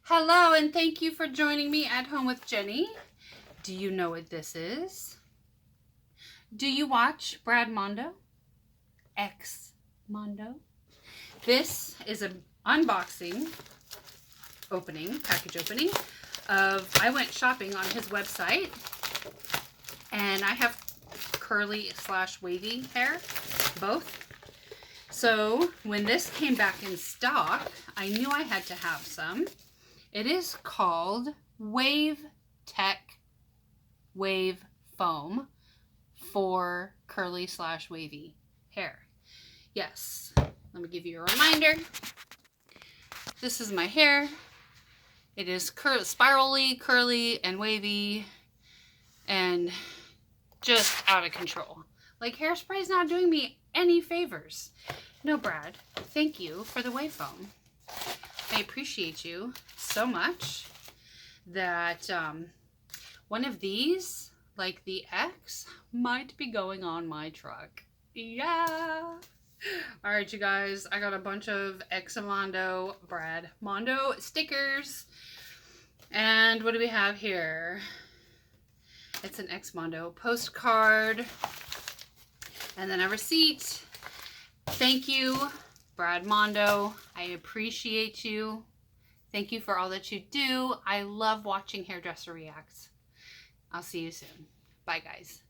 Hello, and thank you for joining me at Home with Jenny. Do you know what this is? Do you watch Brad Mondo? XMondo? This is an unboxing package opening of, I went shopping on his website, and I have curly / wavy hair, both. So when this came back in stock, I knew I had to have some. It is called Wave Tech Wave Foam for curly / wavy hair. Yes, let me give you a reminder. This is my hair. It is spirally, curly, and wavy, and just out of control. Like, hairspray is not doing me any favors. No, Brad, thank you for the wave foam. I appreciate you so much that one of these, like the X, might be going on my truck. Yeah. All right, you guys, I got a bunch of XMondo Brad Mondo stickers. And what do we have here? It's an XMondo postcard. And then a receipt. Thank you, Brad Mondo. I appreciate you. Thank you for all that you do. I love watching hairdresser reacts. I'll see you soon. Bye, guys.